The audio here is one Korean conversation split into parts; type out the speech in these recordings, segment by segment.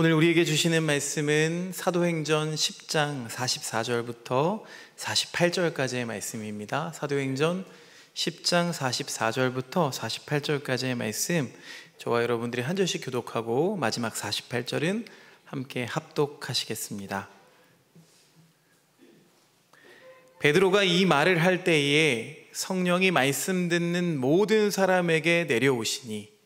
오늘 우리에게 주시는 말씀은 사도행전 10장 44절부터 48절까지의 말씀입니다. 사도행전 10장 44절부터 48절까지의 말씀, 저와 여러분들이 한 절씩 교독하고 마지막 48절은 함께 합독하시겠습니다. 베드로가 이 말을 할 때에 성령이 말씀 듣는 모든 사람에게 내려오시니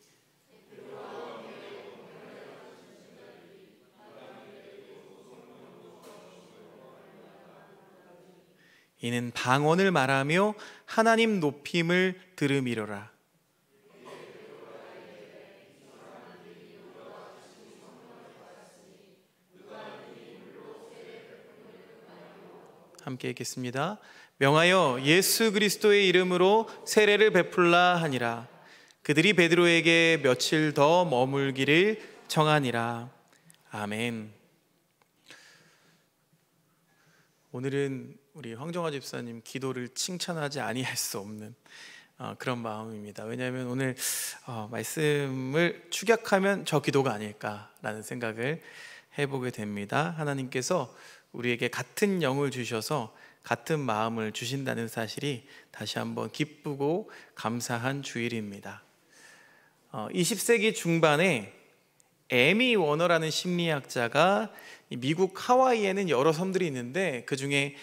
이는 방언을 말하며 하나님 높임을 들음이로라. 함께 읽겠습니다. 명하여 예수 그리스도의 이름으로 세례를 베풀라 하니라. 그들이 베드로에게 며칠 더 머물기를 청하니라. 아멘. 오늘은 우리 황정화 집사님 기도를 칭찬하지 아니할 수 없는 그런 마음입니다. 왜냐하면 오늘 말씀을 축약하면 저 기도가 아닐까라는 생각을 해보게 됩니다. 하나님께서 우리에게 같은 영을 주셔서 같은 마음을 주신다는 사실이 다시 한번 기쁘고 감사한 주일입니다. 20세기 중반에 에미 워너라는 심리학자가 미국 하와이에는 여러 섬들이 있는데 그 중에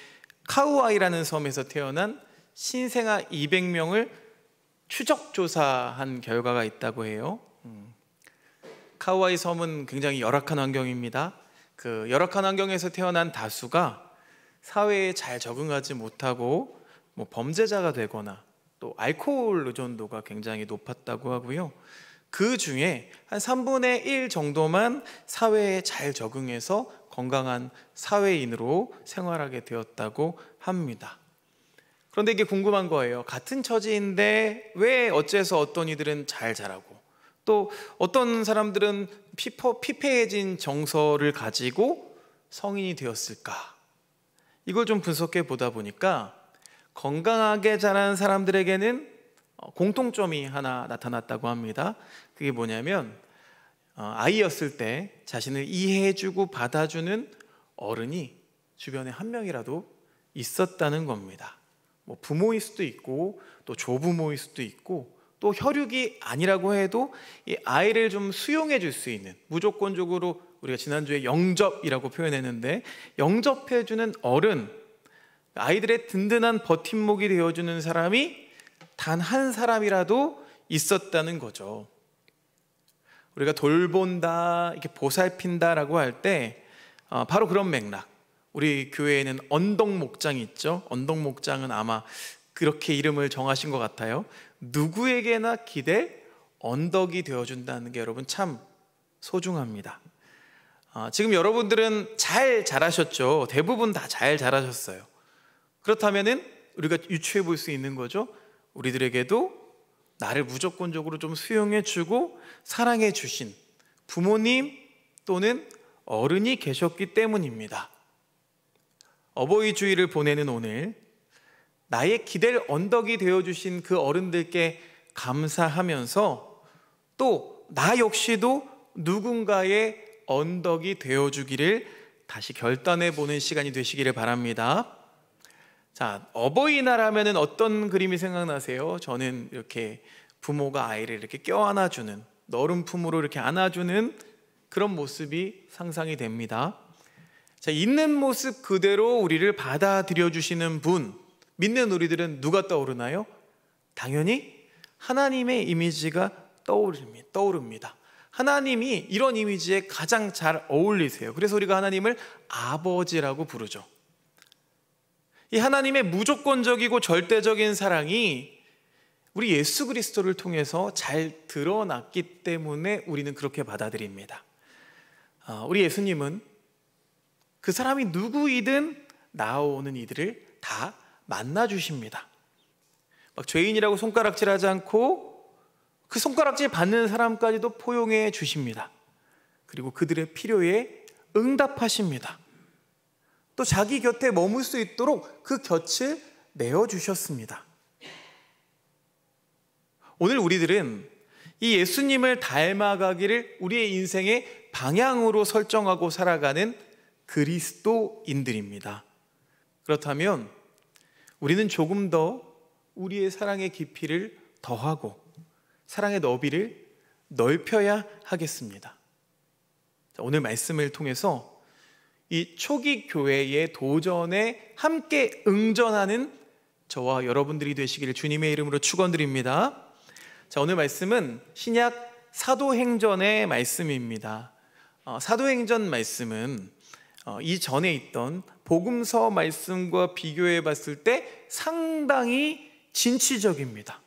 카우아이라는 섬에서 태어난 신생아 200명을 추적 조사한 결과가 있다고 해요. 카우아이 섬은 굉장히 열악한 환경입니다. 그 열악한 환경에서 태어난 다수가 사회에 잘 적응하지 못하고 범죄자가 되거나 또 알코올 의존도가 굉장히 높았다고 하고요. 그 중에 한 3분의 1 정도만 사회에 잘 적응해서 건강한 사회인으로 생활하게 되었다고 합니다. 그런데 이게 궁금한 거예요. 같은 처지인데 왜 어째서 어떤 이들은 잘 자라고 또 어떤 사람들은 피폐해진 정서를 가지고 성인이 되었을까? 이걸 좀 분석해 보다 보니까 건강하게 자란 사람들에게는 공통점이 하나 나타났다고 합니다. 그게 뭐냐면 아이였을 때 자신을 이해해주고 받아주는 어른이 주변에 한 명이라도 있었다는 겁니다. 부모일 수도 있고 또 조부모일 수도 있고 또 혈육이 아니라고 해도 이 아이를 좀 수용해 줄 수 있는, 무조건적으로 우리가 지난주에 영접이라고 표현했는데 영접해 주는 어른, 아이들의 든든한 버팀목이 되어주는 사람이 단 한 사람이라도 있었다는 거죠. 우리가 돌본다, 이렇게 보살핀다라고 할 때 바로 그런 맥락. 우리 교회에는 언덕목장이 있죠. 언덕목장은 아마 그렇게 이름을 정하신 것 같아요. 누구에게나 기댈 언덕이 되어준다는 게 여러분 참 소중합니다. 지금 여러분들은 잘 자라셨죠. 대부분 다 잘 자라셨어요. 그렇다면은 우리가 유추해 볼 수 있는 거죠. 우리들에게도 나를 무조건적으로 좀 수용해 주고 사랑해 주신 부모님 또는 어른이 계셨기 때문입니다. 어버이 주일을 보내는 오늘 나의 기댈 언덕이 되어주신 그 어른들께 감사하면서 또 나 역시도 누군가의 언덕이 되어주기를 다시 결단해 보는 시간이 되시기를 바랍니다. 자, 어버이날 하면은 어떤 그림이 생각나세요? 저는 이렇게 부모가 아이를 이렇게 껴안아주는, 너른 품으로 이렇게 안아주는 그런 모습이 상상이 됩니다. 자, 있는 모습 그대로 우리를 받아들여 주시는 분, 믿는 우리들은 누가 떠오르나요? 당연히 하나님의 이미지가 떠오릅니다. 하나님이 이런 이미지에 가장 잘 어울리세요. 그래서 우리가 하나님을 아버지라고 부르죠. 이 하나님의 무조건적이고 절대적인 사랑이 우리 예수 그리스도를 통해서 잘 드러났기 때문에 우리는 그렇게 받아들입니다. 우리 예수님은 그 사람이 누구이든 나오는 이들을 다 만나주십니다. 막 죄인이라고 손가락질하지 않고 그 손가락질 받는 사람까지도 포용해 주십니다. 그리고 그들의 필요에 응답하십니다. 또 자기 곁에 머물 수 있도록 그 곁을 내어주셨습니다. 오늘 우리들은 이 예수님을 닮아가기를 우리의 인생의 방향으로 설정하고 살아가는 그리스도인들입니다. 그렇다면 우리는 조금 더 우리의 사랑의 깊이를 더하고 사랑의 너비를 넓혀야 하겠습니다. 오늘 말씀을 통해서 이 초기 교회의 도전에 함께 응전하는 저와 여러분들이 되시기를 주님의 이름으로 축원드립니다. 자, 오늘 말씀은 신약 사도행전의 말씀입니다. 사도행전 말씀은 이전에 있던 복음서 말씀과 비교해 봤을 때 상당히 진취적입니다.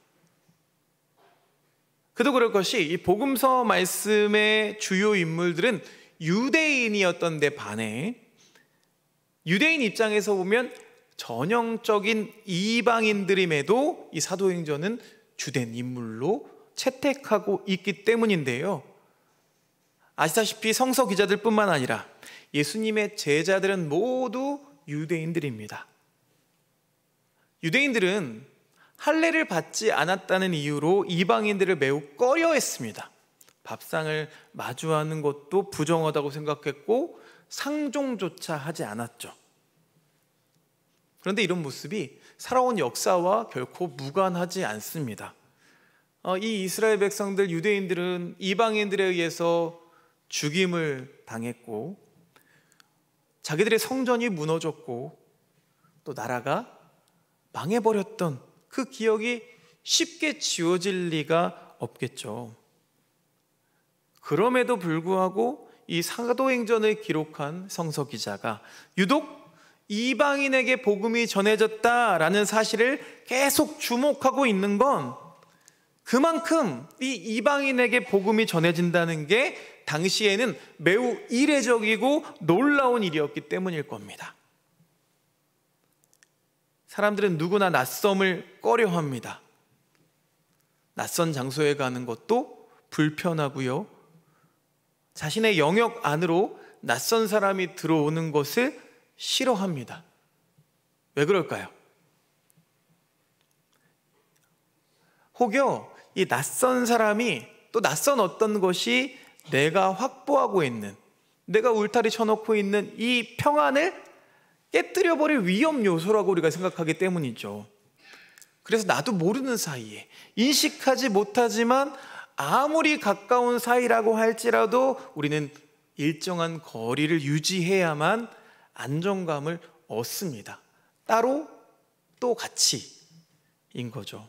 그도 그럴 것이 이 복음서 말씀의 주요 인물들은 유대인이었던 데 반해 유대인 입장에서 보면 전형적인 이방인들임에도 이 사도행전은 주된 인물로 채택하고 있기 때문인데요. 아시다시피 성서 기자들 뿐만 아니라 예수님의 제자들은 모두 유대인들입니다. 유대인들은 할례를 받지 않았다는 이유로 이방인들을 매우 꺼려했습니다. 밥상을 마주하는 것도 부정하다고 생각했고 상종조차 하지 않았죠. 그런데 이런 모습이 살아온 역사와 결코 무관하지 않습니다. 이 이스라엘 백성들, 유대인들은 이방인들에 의해서 죽임을 당했고 자기들의 성전이 무너졌고 또 나라가 망해버렸던 그 기억이 쉽게 지워질 리가 없겠죠. 그럼에도 불구하고 이 사도행전을 기록한 성서 기자가 유독 이방인에게 복음이 전해졌다라는 사실을 계속 주목하고 있는 건 그만큼 이 이방인에게 복음이 전해진다는 게 당시에는 매우 이례적이고 놀라운 일이었기 때문일 겁니다. 사람들은 누구나 낯섦을 꺼려합니다. 낯선 장소에 가는 것도 불편하고요. 자신의 영역 안으로 낯선 사람이 들어오는 것을 싫어합니다. 왜 그럴까요? 혹여 이 낯선 사람이 또 낯선 어떤 것이 내가 확보하고 있는, 내가 울타리 쳐놓고 있는 이 평안을 깨뜨려버릴 위험 요소라고 우리가 생각하기 때문이죠. 그래서 나도 모르는 사이에 인식하지 못하지만 아무리 가까운 사이라고 할지라도 우리는 일정한 거리를 유지해야만 안정감을 얻습니다. 따로 또 같이인 거죠.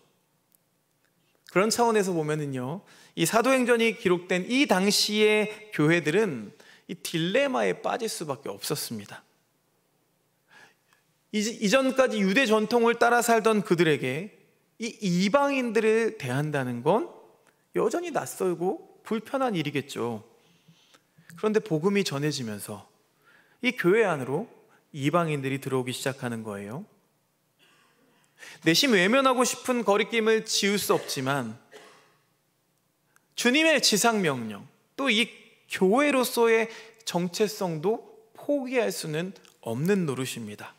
그런 차원에서 보면은요, 이 사도행전이 기록된 이 당시의 교회들은 이 딜레마에 빠질 수밖에 없었습니다. 이전까지 유대 전통을 따라 살던 그들에게 이 이방인들을 대한다는 건 여전히 낯설고 불편한 일이겠죠. 그런데 복음이 전해지면서 이 교회 안으로 이방인들이 들어오기 시작하는 거예요. 내심 외면하고 싶은 거리낌을 지울 수 없지만 주님의 지상명령, 또 이 교회로서의 정체성도 포기할 수는 없는 노릇입니다.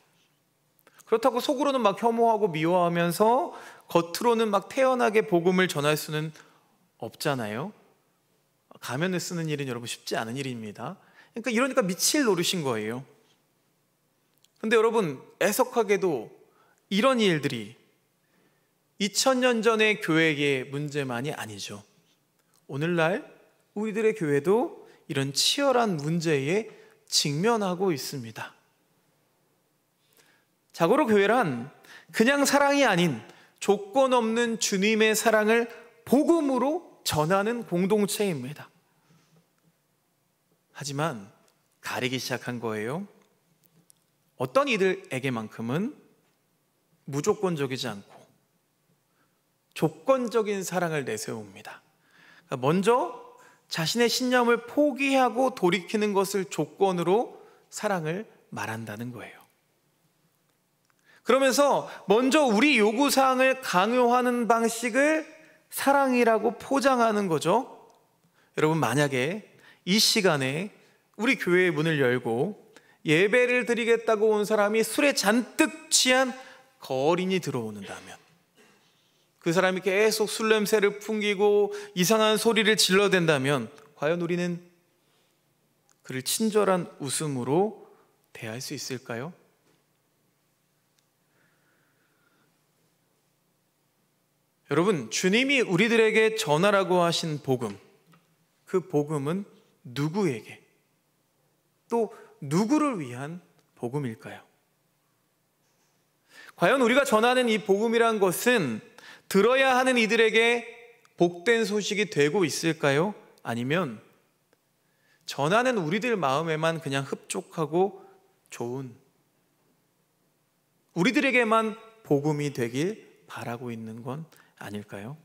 그렇다고 속으로는 막 혐오하고 미워하면서 겉으로는 막 태연하게 복음을 전할 수는 없잖아요. 가면을 쓰는 일은 여러분 쉽지 않은 일입니다. 그러니까 이러니까 미칠 노릇인 거예요. 근데 여러분, 애석하게도 이런 일들이 2000년 전의 교회의 문제만이 아니죠. 오늘날 우리들의 교회도 이런 치열한 문제에 직면하고 있습니다. 자고로 교회란 그냥 사랑이 아닌 조건 없는 주님의 사랑을 복음으로 전하는 공동체입니다. 하지만 가리기 시작한 거예요. 어떤 이들에게만큼은 무조건적이지 않고 조건적인 사랑을 내세웁니다. 먼저 자신의 신념을 포기하고 돌이키는 것을 조건으로 사랑을 말한다는 거예요. 그러면서 먼저 우리 요구사항을 강요하는 방식을 사랑이라고 포장하는 거죠. 여러분, 만약에 이 시간에 우리 교회의 문을 열고 예배를 드리겠다고 온 사람이 술에 잔뜩 취한 거린이 들어오는다면, 그 사람이 계속 술 냄새를 풍기고 이상한 소리를 질러댄다면 과연 우리는 그를 친절한 웃음으로 대할 수 있을까요? 여러분, 주님이 우리들에게 전하라고 하신 복음, 그 복음은 누구에게, 또 누구를 위한 복음일까요? 과연 우리가 전하는 이 복음이란 것은 들어야 하는 이들에게 복된 소식이 되고 있을까요? 아니면 전하는 우리들 마음에만 그냥 흡족하고 좋은, 우리들에게만 복음이 되길 바라고 있는 건 아닐까요?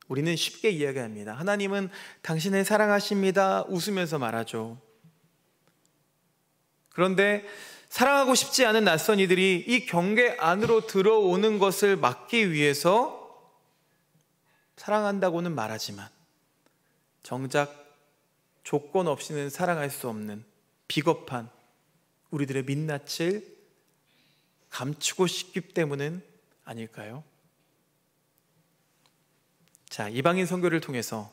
우리는 쉽게 이야기합니다. 하나님은 당신을 사랑하십니다. 웃으면서 말하죠. 그런데 사랑하고 싶지 않은 낯선 이들이 이 경계 안으로 들어오는 것을 막기 위해서 사랑한다고는 말하지만 정작 조건 없이는 사랑할 수 없는 비겁한 우리들의 민낯을 감추고 싶기 때문은 아닐까요? 자, 이방인 선교를 통해서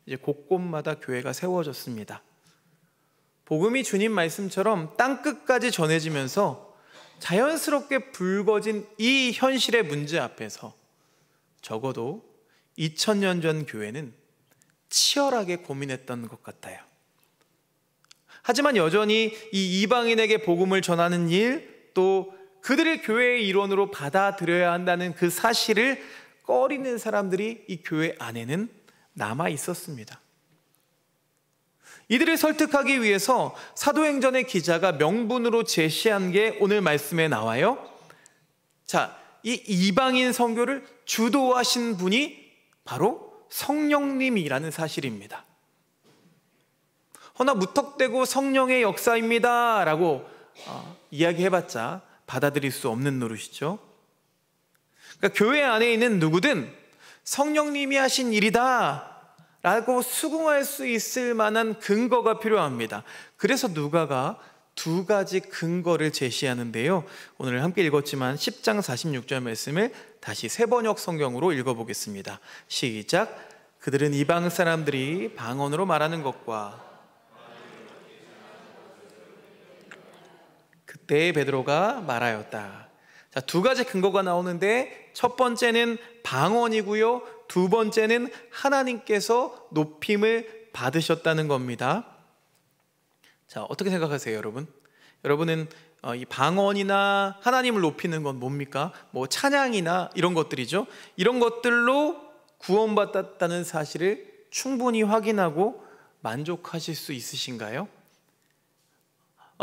이제 곳곳마다 교회가 세워졌습니다. 복음이 주님 말씀처럼 땅끝까지 전해지면서 자연스럽게 불거진 이 현실의 문제 앞에서 적어도 2000년 전 교회는 치열하게 고민했던 것 같아요. 하지만 여전히 이 이방인에게 복음을 전하는 일, 또 그들을 교회의 일원으로 받아들여야 한다는 그 사실을 꺼리는 사람들이 이 교회 안에는 남아 있었습니다. 이들을 설득하기 위해서 사도행전의 기자가 명분으로 제시한 게 오늘 말씀에 나와요. 자, 이 이방인 선교를 주도하신 분이 바로 성령님이라는 사실입니다. 허나 무턱대고 성령의 역사입니다 라고 이야기해봤자 받아들일 수 없는 노릇이죠. 그러니까 교회 안에 있는 누구든 성령님이 하신 일이다 라고 수긍할 수 있을 만한 근거가 필요합니다. 그래서 누가가 두 가지 근거를 제시하는데요, 오늘 함께 읽었지만 10장 46절 말씀을 다시 새번역 성경으로 읽어보겠습니다. 시작. 그들은 이방 사람들이 방언으로 말하는 것과 그때 베드로가 말하였다. 자, 두 가지 근거가 나오는데 첫 번째는 방언이고요, 두 번째는 하나님께서 높임을 받으셨다는 겁니다. 자, 어떻게 생각하세요, 여러분? 여러분은 이 방언이나 하나님을 높이는 건 뭡니까? 뭐 찬양이나 이런 것들이죠. 이런 것들로 구원받았다는 사실을 충분히 확인하고 만족하실 수 있으신가요?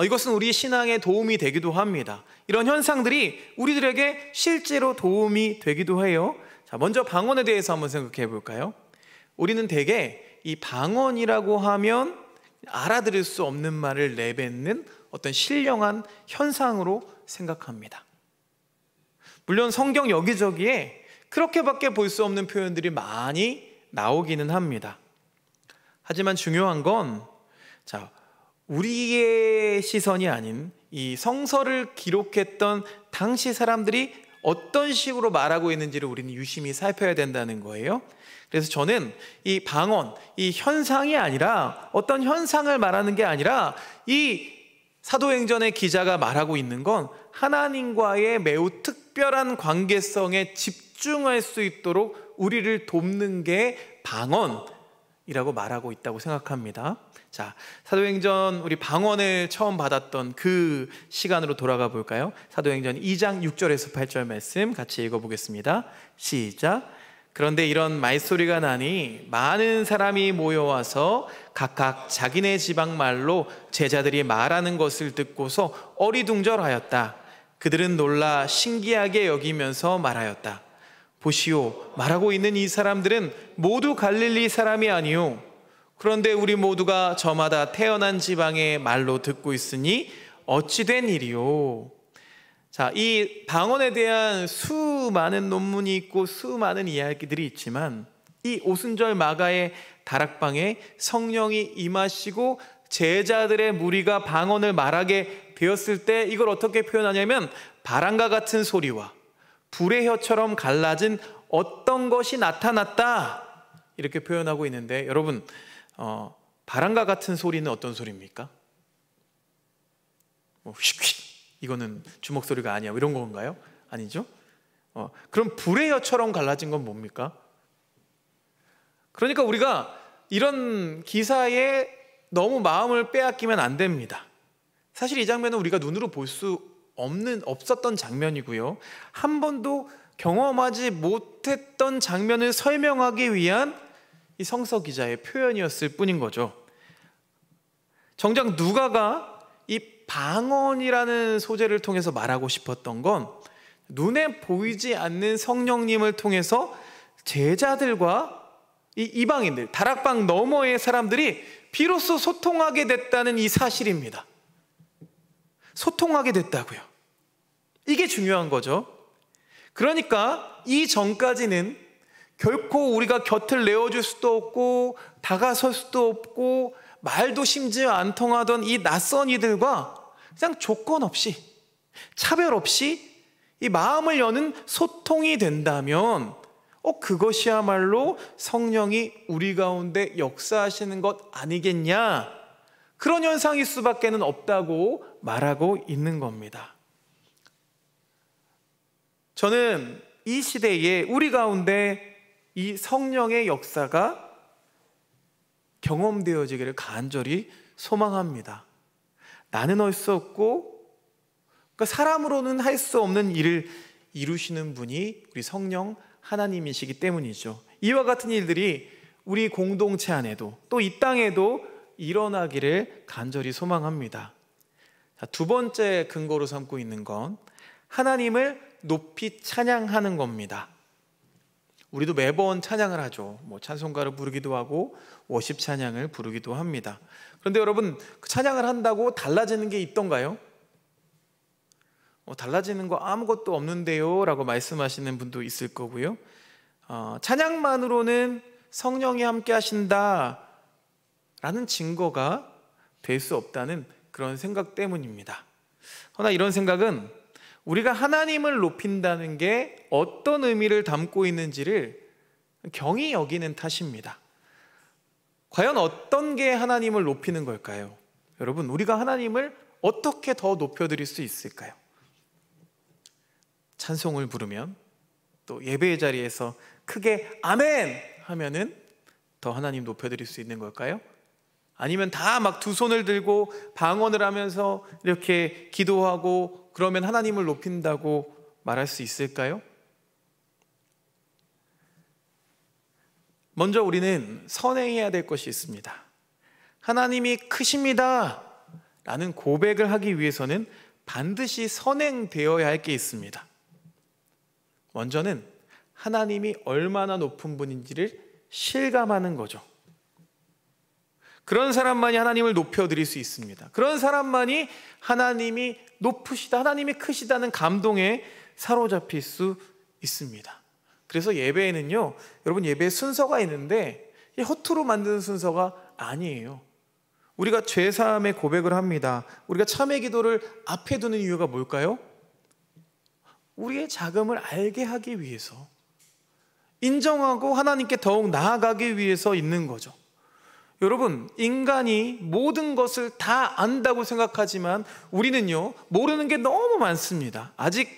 이것은 우리 신앙에 도움이 되기도 합니다. 이런 현상들이 우리들에게 실제로 도움이 되기도 해요. 자, 먼저 방언에 대해서 한번 생각해 볼까요? 우리는 대개 이 방언이라고 하면 알아들을 수 없는 말을 내뱉는 어떤 신령한 현상으로 생각합니다. 물론 성경 여기저기에 그렇게밖에 볼 수 없는 표현들이 많이 나오기는 합니다. 하지만 중요한 건, 자, 우리의 시선이 아닌 이 성서를 기록했던 당시 사람들이 어떤 식으로 말하고 있는지를 우리는 유심히 살펴야 된다는 거예요. 그래서 저는 이 방언, 이 현상이 아니라, 어떤 현상을 말하는 게 아니라 이 사도행전의 기자가 말하고 있는 건 하나님과의 매우 특별한 관계성에 집중할 수 있도록 우리를 돕는 게 방언이라고 말하고 있다고 생각합니다. 자, 사도행전 우리 방언을 처음 받았던 그 시간으로 돌아가 볼까요? 사도행전 2장 6절에서 8절 말씀 같이 읽어보겠습니다. 시작. 그런데 이런 말소리가 나니 많은 사람이 모여와서 각각 자기네 지방 말로 제자들이 말하는 것을 듣고서 어리둥절하였다. 그들은 놀라 신기하게 여기면서 말하였다. 보시오, 말하고 있는 이 사람들은 모두 갈릴리 사람이 아니오. 그런데 우리 모두가 저마다 태어난 지방의 말로 듣고 있으니 어찌 된 일이오. 자, 이 방언에 대한 수많은 논문이 있고 수많은 이야기들이 있지만, 이 오순절 마가의 다락방에 성령이 임하시고 제자들의 무리가 방언을 말하게 되었을 때 이걸 어떻게 표현하냐면, 바람과 같은 소리와 불의 혀처럼 갈라진 어떤 것이 나타났다, 이렇게 표현하고 있는데, 여러분 바람과 같은 소리는 어떤 소리입니까? 휙휙, 이거는 주먹 소리가 아니야, 이런 건가요? 아니죠? 그럼 불의 여처럼 갈라진 건 뭡니까? 그러니까 우리가 이런 기사에 너무 마음을 빼앗기면 안 됩니다. 사실 이 장면은 우리가 눈으로 볼 수 없었던 장면이고요, 한 번도 경험하지 못했던 장면을 설명하기 위한 이 성서 기자의 표현이었을 뿐인 거죠. 정작 누가가 이 방언이라는 소재를 통해서 말하고 싶었던 건 눈에 보이지 않는 성령님을 통해서 제자들과 이 이방인들, 다락방 너머의 사람들이 비로소 소통하게 됐다는 이 사실입니다. 소통하게 됐다고요. 이게 중요한 거죠. 그러니까 이 전까지는 결코 우리가 곁을 내어줄 수도 없고 다가설 수도 없고 말도 심지어 안 통하던 이 낯선 이들과 그냥 조건 없이, 차별 없이 이 마음을 여는 소통이 된다면 그것이야말로 성령이 우리 가운데 역사하시는 것 아니겠냐, 그런 현상일 수밖에 없다고 말하고 있는 겁니다. 저는 이 시대에 우리 가운데 이 성령의 역사가 경험되어지기를 간절히 소망합니다. 나는 할 수 없고, 그러니까 사람으로는 할 수 없는 일을 이루시는 분이 우리 성령 하나님이시기 때문이죠. 이와 같은 일들이 우리 공동체 안에도 또 이 땅에도 일어나기를 간절히 소망합니다. 자, 두 번째 근거로 삼고 있는 건 하나님을 높이 찬양하는 겁니다. 우리도 매번 찬양을 하죠. 찬송가를 부르기도 하고 워십 찬양을 부르기도 합니다. 그런데 여러분, 그 찬양을 한다고 달라지는 게 있던가요? 달라지는 거 아무것도 없는데요 라고 말씀하시는 분도 있을 거고요, 찬양만으로는 성령이 함께 하신다 라는 증거가 될 수 없다는 그런 생각 때문입니다. 그러나 이런 생각은 우리가 하나님을 높인다는 게 어떤 의미를 담고 있는지를 경히 여기는 탓입니다. 과연 어떤 게 하나님을 높이는 걸까요? 여러분, 우리가 하나님을 어떻게 더 높여드릴 수 있을까요? 찬송을 부르면, 또 예배의 자리에서 크게 아멘 하면은 더 하나님 높여드릴 수 있는 걸까요? 아니면 다 막 두 손을 들고 방언을 하면서 이렇게 기도하고 그러면 하나님을 높인다고 말할 수 있을까요? 먼저 우리는 선행해야 될 것이 있습니다. 하나님이 크십니다 라는 고백을 하기 위해서는 반드시 선행되어야 할 게 있습니다. 먼저는 하나님이 얼마나 높은 분인지를 실감하는 거죠. 그런 사람만이 하나님을 높여드릴 수 있습니다. 그런 사람만이 하나님이 높으시다, 하나님이 크시다는 감동에 사로잡힐 수 있습니다. 그래서 예배에는요, 여러분, 예배에 순서가 있는데 허투루 만드는 순서가 아니에요. 우리가 죄사함의 고백을 합니다. 우리가 참회 기도를 앞에 두는 이유가 뭘까요? 우리의 자금을 알게 하기 위해서, 인정하고 하나님께 더욱 나아가기 위해서 있는 거죠. 여러분, 인간이 모든 것을 다 안다고 생각하지만 우리는요, 모르는 게 너무 많습니다. 아직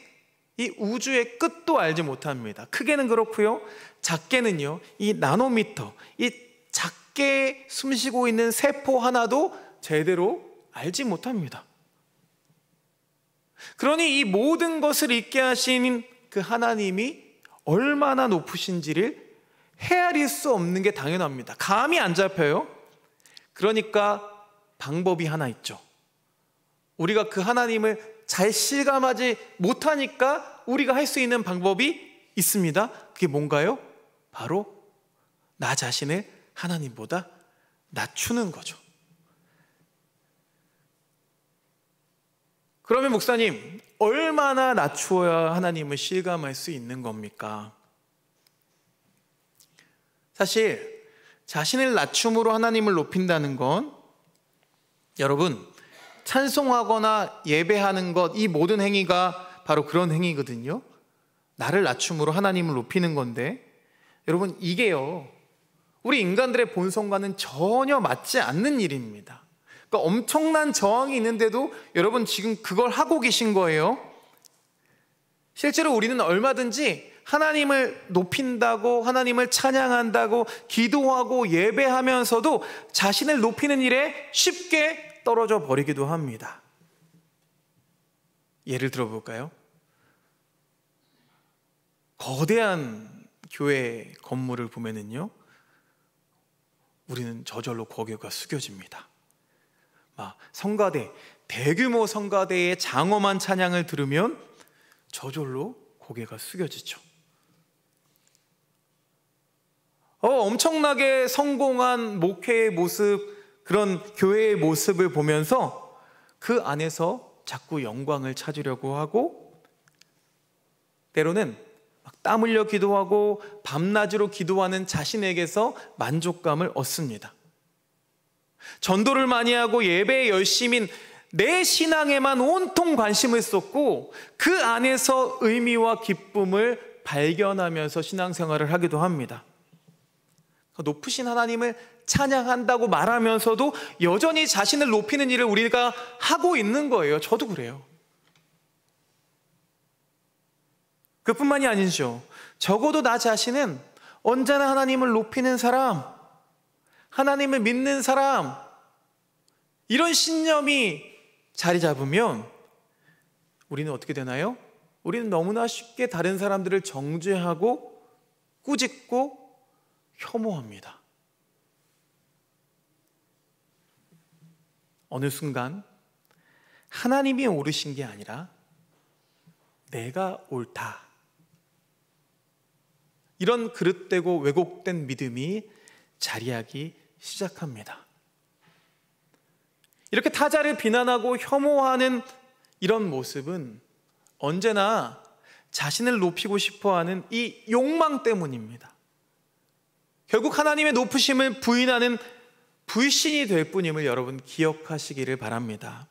이 우주의 끝도 알지 못합니다. 크게는 그렇고요, 작게는요, 이 나노미터, 이 작게 숨쉬고 있는 세포 하나도 제대로 알지 못합니다. 그러니 이 모든 것을 있게 하신 그 하나님이 얼마나 높으신지를 헤아릴 수 없는 게 당연합니다. 감이 안 잡혀요. 그러니까 방법이 하나 있죠. 우리가 그 하나님을 잘 실감하지 못하니까 우리가 할 수 있는 방법이 있습니다. 그게 뭔가요? 바로 나 자신을 하나님보다 낮추는 거죠. 그러면 목사님, 얼마나 낮추어야 하나님을 실감할 수 있는 겁니까? 사실 자신을 낮춤으로 하나님을 높인다는 건, 여러분, 찬송하거나 예배하는 것, 이 모든 행위가 바로 그런 행위거든요. 나를 낮춤으로 하나님을 높이는 건데, 여러분, 이게요, 우리 인간들의 본성과는 전혀 맞지 않는 일입니다. 그러니까 엄청난 저항이 있는데도 여러분 지금 그걸 하고 계신 거예요. 실제로 우리는 얼마든지 하나님을 높인다고, 하나님을 찬양한다고, 기도하고 예배하면서도 자신을 높이는 일에 쉽게 떨어져 버리기도 합니다. 예를 들어볼까요? 거대한 교회 건물을 보면은요, 우리는 저절로 고개가 숙여집니다. 성가대, 대규모 성가대의 장엄한 찬양을 들으면 저절로 고개가 숙여지죠. 엄청나게 성공한 목회의 모습, 그런 교회의 모습을 보면서 그 안에서 자꾸 영광을 찾으려고 하고, 때로는 땀 흘려 기도하고 밤낮으로 기도하는 자신에게서 만족감을 얻습니다. 전도를 많이 하고 예배에 열심인 내 신앙에만 온통 관심을 쏟고 그 안에서 의미와 기쁨을 발견하면서 신앙생활을 하기도 합니다. 높으신 하나님을 찬양한다고 말하면서도 여전히 자신을 높이는 일을 우리가 하고 있는 거예요. 저도 그래요. 그뿐만이 아니죠. 적어도 나 자신은 언제나 하나님을 높이는 사람, 하나님을 믿는 사람, 이런 신념이 자리 잡으면 우리는 어떻게 되나요? 우리는 너무나 쉽게 다른 사람들을 정죄하고 꾸짖고 혐오합니다. 어느 순간 하나님이 옳으신 게 아니라 내가 옳다, 이런 그릇되고 왜곡된 믿음이 자리하기 시작합니다. 이렇게 타자를 비난하고 혐오하는 이런 모습은 언제나 자신을 높이고 싶어하는 이 욕망 때문입니다. 결국 하나님의 높으심을 부인하는 불신이 될 뿐임을 여러분 기억하시기를 바랍니다.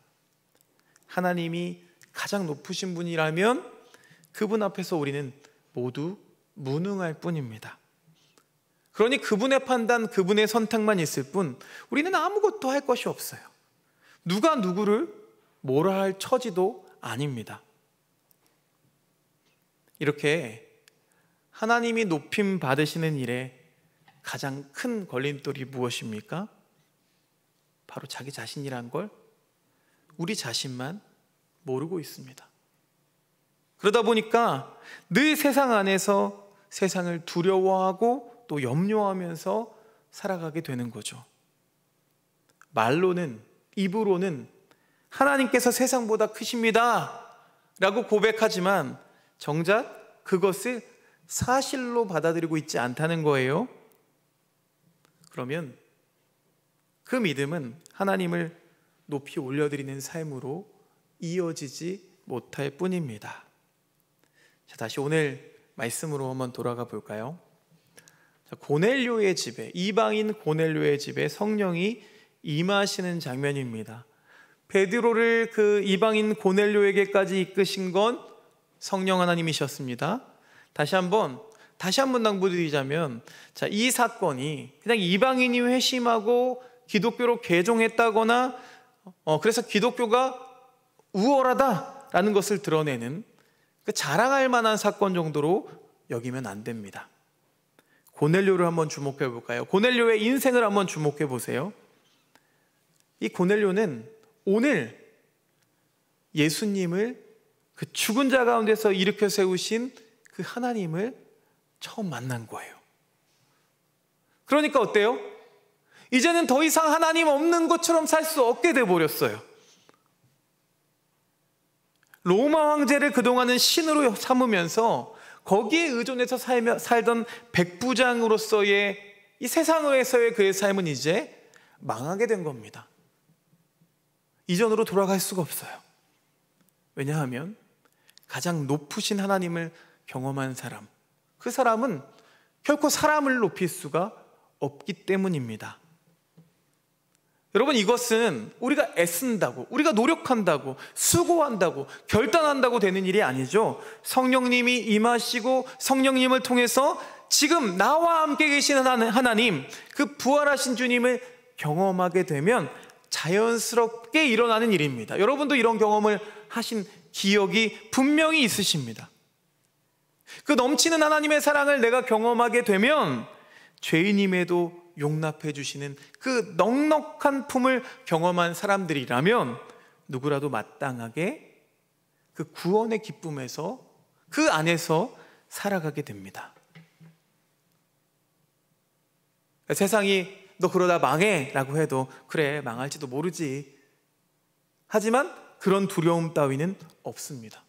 하나님이 가장 높으신 분이라면 그분 앞에서 우리는 모두 무능할 뿐입니다. 그러니 그분의 판단, 그분의 선택만 있을 뿐 우리는 아무것도 할 것이 없어요. 누가 누구를 뭐라 할 처지도 아닙니다. 이렇게 하나님이 높임 받으시는 일에 가장 큰 걸림돌이 무엇입니까? 바로 자기 자신이란 걸 우리 자신만 모르고 있습니다. 그러다 보니까 늘 세상 안에서 세상을 두려워하고 또 염려하면서 살아가게 되는 거죠. 말로는, 입으로는 하나님께서 세상보다 크십니다 라고 고백하지만 정작 그것을 사실로 받아들이고 있지 않다는 거예요. 그러면 그 믿음은 하나님을 높이 올려드리는 삶으로 이어지지 못할 뿐입니다. 자, 다시 오늘 말씀으로 한번 돌아가 볼까요? 자, 고넬료의 집에, 이방인 고넬료의 집에 성령이 임하시는 장면입니다. 베드로를 그 이방인 고넬료에게까지 이끄신 건 성령 하나님이셨습니다. 다시 한번 당부드리자면, 자, 이 사건이 그냥 이방인이 회심하고 기독교로 개종했다거나 그래서 기독교가 우월하다라는 것을 드러내는 그 자랑할 만한 사건 정도로 여기면 안 됩니다. 고넬료를 한번 주목해 볼까요? 고넬료의 인생을 한번 주목해 보세요. 이 고넬료는 오늘 예수님을 그 죽은 자 가운데서 일으켜 세우신 그 하나님을 처음 만난 거예요. 그러니까 어때요? 이제는 더 이상 하나님 없는 것처럼 살 수 없게 돼버렸어요. 로마 황제를 그동안은 신으로 삼으면서 거기에 의존해서 살던 백부장으로서의 이 세상에서의 그의 삶은 이제 망하게 된 겁니다. 이전으로 돌아갈 수가 없어요. 왜냐하면 가장 높으신 하나님을 경험한 사람, 그 사람은 결코 사람을 높일 수가 없기 때문입니다. 여러분, 이것은 우리가 애쓴다고, 우리가 노력한다고, 수고한다고, 결단한다고 되는 일이 아니죠. 성령님이 임하시고 성령님을 통해서 지금 나와 함께 계시는 하나님, 그 부활하신 주님을 경험하게 되면 자연스럽게 일어나는 일입니다. 여러분도 이런 경험을 하신 기억이 분명히 있으십니다. 그 넘치는 하나님의 사랑을 내가 경험하게 되면 죄인임에도 용납해 주시는 그 넉넉한 품을 경험한 사람들이라면 누구라도 마땅하게 그 구원의 기쁨에서, 그 안에서 살아가게 됩니다. 세상이 너 그러다 망해 라고 해도 그래, 망할지도 모르지. 하지만 그런 두려움 따위는 없습니다.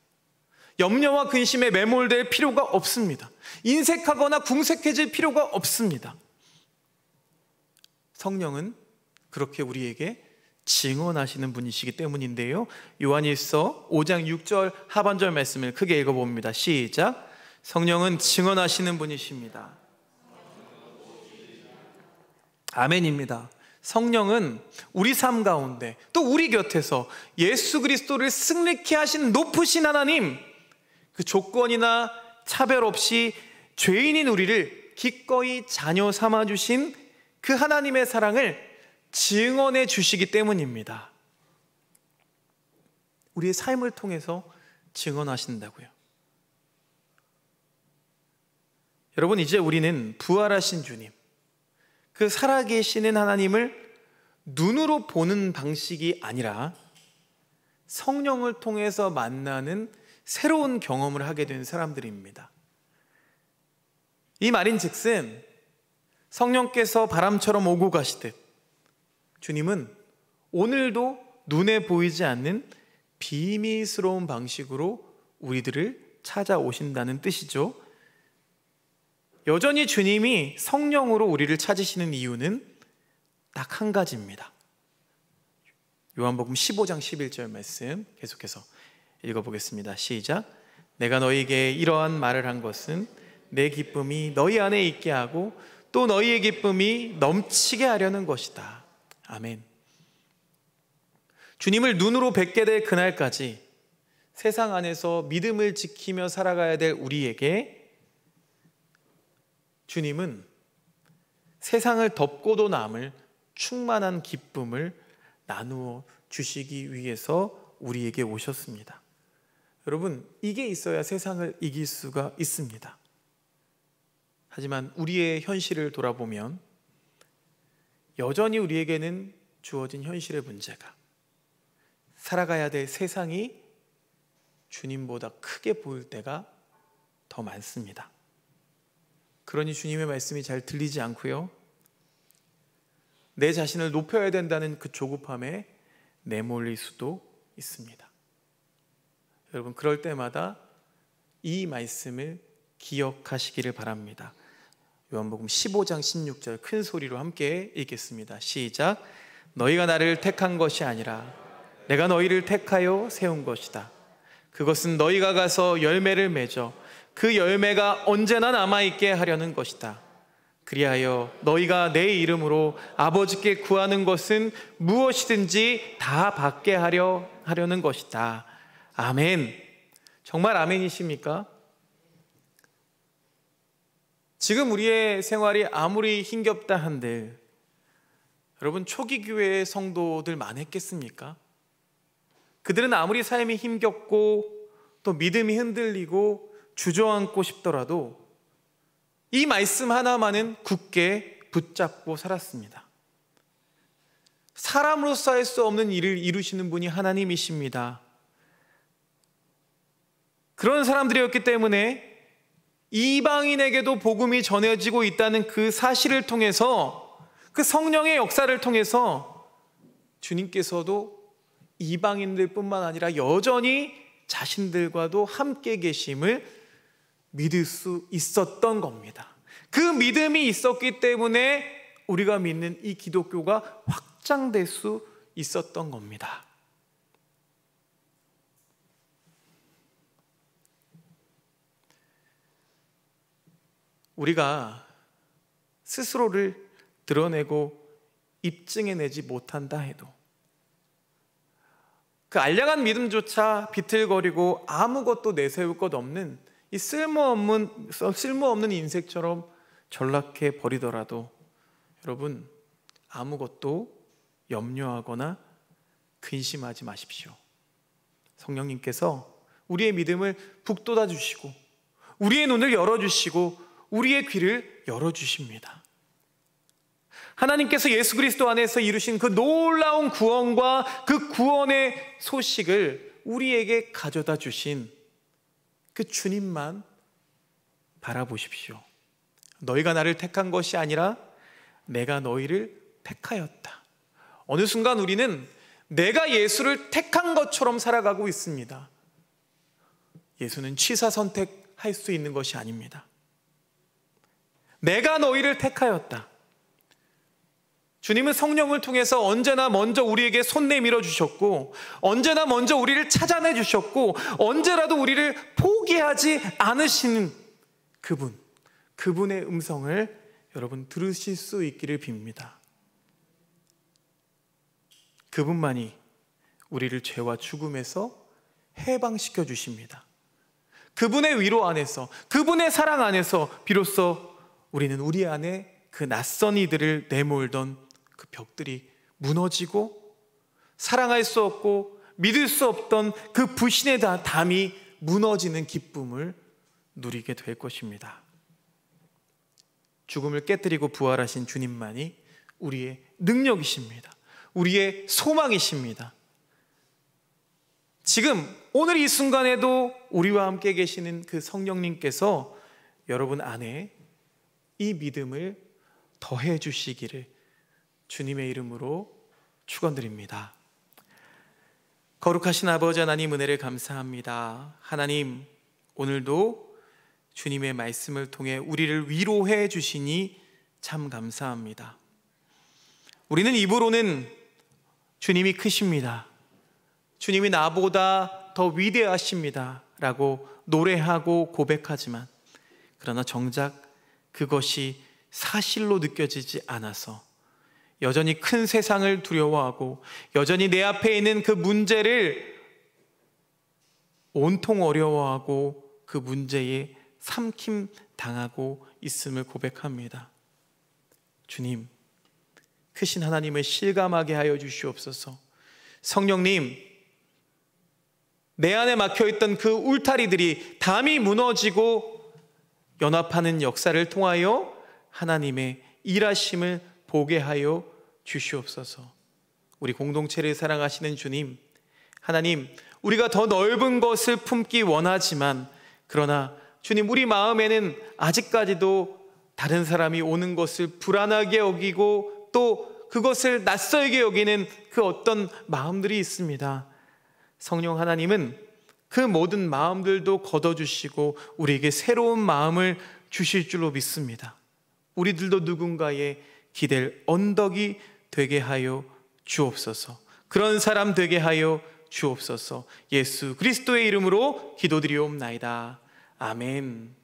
염려와 근심에 매몰될 필요가 없습니다. 인색하거나 궁색해질 필요가 없습니다. 성령은 그렇게 우리에게 증언하시는 분이시기 때문인데요, 요한일서 5장 6절 하반절 말씀을 크게 읽어봅니다. 시작. 성령은 증언하시는 분이십니다. 아멘입니다. 성령은 우리 삶 가운데, 또 우리 곁에서 예수 그리스도를 승리케 하신 높으신 하나님, 그 조건이나 차별 없이 죄인인 우리를 기꺼이 자녀 삼아주신 그 하나님의 사랑을 증언해 주시기 때문입니다. 우리의 삶을 통해서 증언하신다고요. 여러분, 이제 우리는 부활하신 주님, 그 살아계시는 하나님을 눈으로 보는 방식이 아니라 성령을 통해서 만나는 새로운 경험을 하게 된 사람들입니다. 이 말인즉슨 성령께서 바람처럼 오고 가시듯 주님은 오늘도 눈에 보이지 않는 비밀스러운 방식으로 우리들을 찾아오신다는 뜻이죠. 여전히 주님이 성령으로 우리를 찾으시는 이유는 딱 한 가지입니다. 요한복음 15장 11절 말씀 계속해서 읽어보겠습니다. 시작. 내가 너희에게 이러한 말을 한 것은 내 기쁨이 너희 안에 있게 하고 또 너희의 기쁨이 넘치게 하려는 것이다. 아멘. 주님을 눈으로 뵙게 될 그날까지 세상 안에서 믿음을 지키며 살아가야 될 우리에게 주님은 세상을 덮고도 남을 충만한 기쁨을 나누어 주시기 위해서 우리에게 오셨습니다. 여러분, 이게 있어야 세상을 이길 수가 있습니다. 하지만 우리의 현실을 돌아보면 여전히 우리에게는 주어진 현실의 문제가, 살아가야 될 세상이 주님보다 크게 보일 때가 더 많습니다. 그러니 주님의 말씀이 잘 들리지 않고요, 내 자신을 높여야 된다는 그 조급함에 내몰릴 수도 있습니다. 여러분, 그럴 때마다 이 말씀을 기억하시기를 바랍니다. 요한복음 15장 16절 큰 소리로 함께 읽겠습니다. 시작. 너희가 나를 택한 것이 아니라 내가 너희를 택하여 세운 것이다. 그것은 너희가 가서 열매를 맺어 그 열매가 언제나 남아있게 하려는 것이다. 그리하여 너희가 내 이름으로 아버지께 구하는 것은 무엇이든지 다 받게 하려는 것이다. 아멘. 정말 아멘이십니까? 지금 우리의 생활이 아무리 힘겹다 한들 여러분, 초기 교회의 성도들 많았겠습니까? 그들은 아무리 삶이 힘겹고 또 믿음이 흔들리고 주저앉고 싶더라도 이 말씀 하나만은 굳게 붙잡고 살았습니다. 사람으로서 할 수 없는 일을 이루시는 분이 하나님이십니다. 그런 사람들이었기 때문에 이방인에게도 복음이 전해지고 있다는 그 사실을 통해서, 그 성령의 역사를 통해서 주님께서도 이방인들 뿐만 아니라 여전히 자신들과도 함께 계심을 믿을 수 있었던 겁니다. 그 믿음이 있었기 때문에 우리가 믿는 이 기독교가 확장될 수 있었던 겁니다. 우리가 스스로를 드러내고 입증해내지 못한다 해도, 그 알량한 믿음조차 비틀거리고 아무것도 내세울 것 없는 이 쓸모없는 인생처럼 전락해 버리더라도 여러분, 아무것도 염려하거나 근심하지 마십시오. 성령님께서 우리의 믿음을 북돋아 주시고 우리의 눈을 열어주시고 우리의 귀를 열어주십니다. 하나님께서 예수 그리스도 안에서 이루신 그 놀라운 구원과 그 구원의 소식을 우리에게 가져다 주신 그 주님만 바라보십시오. 너희가 나를 택한 것이 아니라 내가 너희를 택하였다. 어느 순간 우리는 내가 예수를 택한 것처럼 살아가고 있습니다. 예수는 취사 선택할 수 있는 것이 아닙니다. 내가 너희를 택하였다. 주님은 성령을 통해서 언제나 먼저 우리에게 손 내밀어 주셨고, 언제나 먼저 우리를 찾아내 주셨고, 언제라도 우리를 포기하지 않으시는 그분의 음성을 여러분 들으실 수 있기를 빕니다. 그분만이 우리를 죄와 죽음에서 해방시켜 주십니다. 그분의 위로 안에서, 그분의 사랑 안에서 비로소 우리는 우리 안에 그 낯선 이들을 내몰던 그 벽들이 무너지고, 사랑할 수 없고 믿을 수 없던 그 불신의 담이 무너지는 기쁨을 누리게 될 것입니다. 죽음을 깨뜨리고 부활하신 주님만이 우리의 능력이십니다. 우리의 소망이십니다. 지금 오늘 이 순간에도 우리와 함께 계시는 그 성령님께서 여러분 안에 이 믿음을 더해 주시기를 주님의 이름으로 축원드립니다. 거룩하신 아버지 하나님, 은혜를 감사합니다. 하나님, 오늘도 주님의 말씀을 통해 우리를 위로해 주시니 참 감사합니다. 우리는 입으로는 주님이 크십니다, 주님이 나보다 더 위대하십니다 라고 노래하고 고백하지만, 그러나 정작 그것이 사실로 느껴지지 않아서 여전히 큰 세상을 두려워하고 여전히 내 앞에 있는 그 문제를 온통 어려워하고 그 문제에 삼킴 당하고 있음을 고백합니다. 주님, 크신 하나님을 실감하게 하여 주시옵소서. 성령님, 내 안에 막혀있던 그 울타리들이 담이 무너지고 연합하는 역사를 통하여 하나님의 일하심을 보게 하여 주시옵소서. 우리 공동체를 사랑하시는 주님, 하나님, 우리가 더 넓은 것을 품기 원하지만, 그러나 주님, 우리 마음에는 아직까지도 다른 사람이 오는 것을 불안하게 여기고 또 그것을 낯설게 여기는 그 어떤 마음들이 있습니다. 성령 하나님은 그 모든 마음들도 걷어주시고 우리에게 새로운 마음을 주실 줄로 믿습니다. 우리들도 누군가의 기댈 언덕이 되게 하여 주옵소서. 그런 사람 되게 하여 주옵소서. 예수 그리스도의 이름으로 기도드리옵나이다. 아멘.